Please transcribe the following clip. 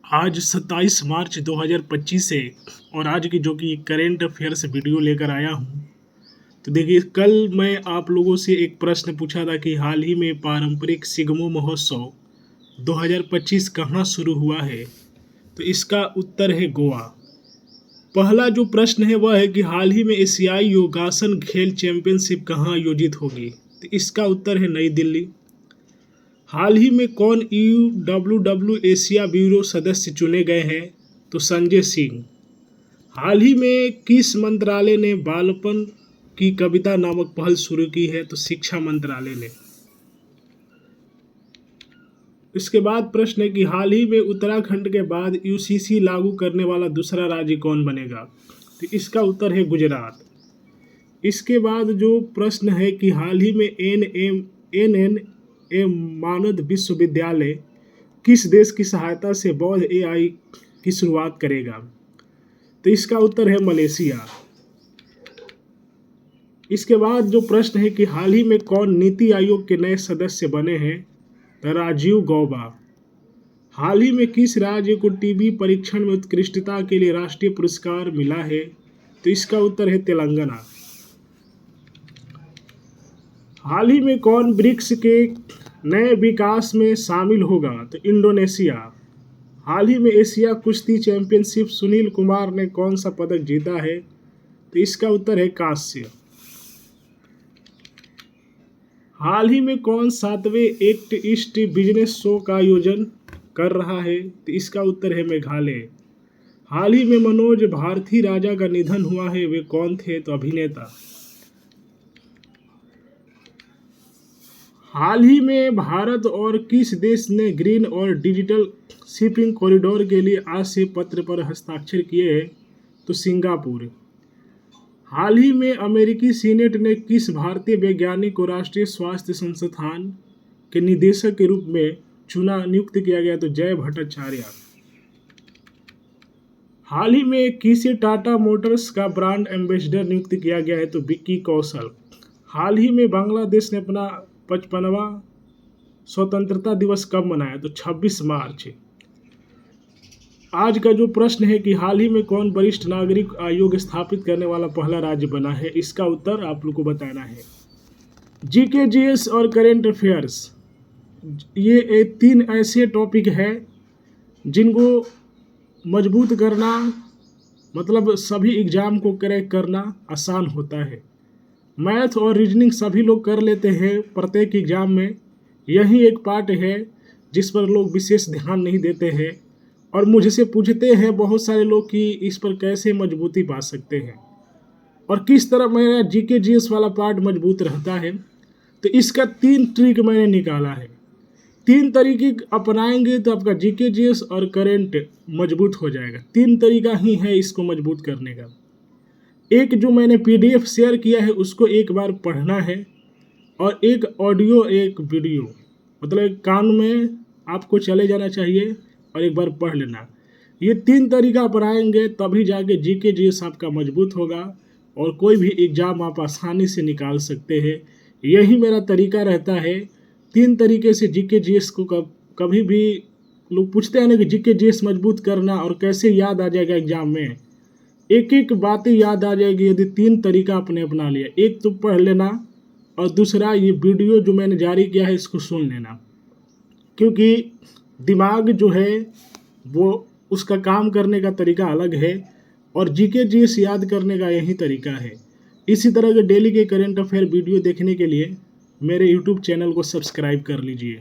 आज 27 मार्च 2025 है और आज की जो कि करेंट अफेयर्स वीडियो लेकर आया हूँ। तो देखिए, कल मैं आप लोगों से एक प्रश्न पूछा था कि हाल ही में पारंपरिक सिगमो महोत्सव 2025 कहाँ शुरू हुआ है। तो इसका उत्तर है गोवा। पहला जो प्रश्न है वह है कि हाल ही में एशियाई योगासन खेल चैंपियनशिप कहाँ आयोजित होगी। तो इसका उत्तर है नई दिल्ली। हाल ही में कौन UWW एशिया ब्यूरो सदस्य चुने गए हैं। तो संजय सिंह। हाल ही में किस मंत्रालय ने बालपन की कविता नामक पहल शुरू की है। तो शिक्षा मंत्रालय ने। इसके बाद प्रश्न है कि हाल ही में उत्तराखंड के बाद UCC लागू करने वाला दूसरा राज्य कौन बनेगा। तो इसका उत्तर है गुजरात। इसके बाद जो प्रश्न है कि हाल ही में NNA मानद विश्वविद्यालय किस देश की सहायता से बौद्ध AI की शुरुआत करेगा। तो इसका उत्तर है मलेशिया। इसके बाद जो प्रश्न है कि हाल ही में कौन नीति आयोग के नए सदस्य बने हैं। तो राजीव गौबा। हाल ही में किस राज्य को टीबी परीक्षण में उत्कृष्टता के लिए राष्ट्रीय पुरस्कार मिला है। तो इसका उत्तर है तेलंगाना। हाल ही में कौन ब्रिक्स के नए विकास में शामिल होगा। तो इंडोनेशिया। हाल ही में एशिया कुश्ती चैंपियनशिप सुनील कुमार ने कौन सा पदक जीता है। तो इसका उत्तर है कांस्य। हाल ही में कौन 7वें एक्ट ईस्ट बिजनेस शो का आयोजन कर रहा है। तो इसका उत्तर है मेघालय। हाल ही में मनोज भारती राजा का निधन हुआ है, वे कौन थे। तो अभिनेता। हाल ही में भारत और किस देश ने ग्रीन और डिजिटल शिपिंग कॉरिडोर के लिए आज से पत्र पर हस्ताक्षर किए हैं। तो सिंगापुर। हाल ही में अमेरिकी सीनेट ने किस भारतीय वैज्ञानिक को राष्ट्रीय स्वास्थ्य संस्थान के निदेशक के रूप में नियुक्त किया गया। तो जय भट्टाचार्य। हाल ही में किसे टाटा मोटर्स का ब्रांड एम्बेसडर नियुक्त किया गया है। तो विक्की कौशल। हाल ही में बांग्लादेश ने अपना 55वां स्वतंत्रता दिवस कब मनाया। तो 26 मार्च। आज का जो प्रश्न है कि हाल ही में कौन वरिष्ठ नागरिक आयोग स्थापित करने वाला पहला राज्य बना है। इसका उत्तर आप लोग को बताना है। GK GS और करेंट अफेयर्स, ये 3 ऐसे टॉपिक हैं जिनको मजबूत करना, मतलब सभी एग्जाम को क्रैक करना आसान होता है। मैथ और रीजनिंग सभी लोग कर लेते हैं प्रत्येक एग्जाम में। यही एक पार्ट है जिस पर लोग विशेष ध्यान नहीं देते हैं और मुझसे पूछते हैं बहुत सारे लोग कि इस पर कैसे मजबूती पा सकते हैं और किस तरह मेरा GK GS वाला पार्ट मजबूत रहता है। तो इसका 3 ट्रिक मैंने निकाला है। 3 तरीके अपनाएंगे तो आपका GK GS और करेंट मजबूत हो जाएगा। 3 तरीका ही है इसको मजबूत करने का। एक जो मैंने PDF शेयर किया है उसको एक बार पढ़ना है और एक ऑडियो एक वीडियो, मतलब एक कान में आपको चले जाना चाहिए और एक बार पढ़ लेना। ये 3 तरीका अपनाएंगे तभी जाके GK GS आपका मजबूत होगा और कोई भी एग्ज़ाम आप आसानी से निकाल सकते हैं। यही मेरा तरीका रहता है। 3 तरीके से GK GS को कभी भी लोग पूछते हैं ना कि GK GS मजबूत करना और कैसे याद आ जाएगा एग्ज़ाम में। एक एक बातें याद आ जाएगी यदि 3 तरीका आपने अपना लिया। एक तो पढ़ लेना और दूसरा ये वीडियो जो मैंने जारी किया है इसको सुन लेना, क्योंकि दिमाग जो है वो उसका काम करने का तरीका अलग है और GK GS याद करने का यही तरीका है। इसी तरह के डेली के करेंट अफेयर वीडियो देखने के लिए मेरे YouTube चैनल को सब्सक्राइब कर लीजिए।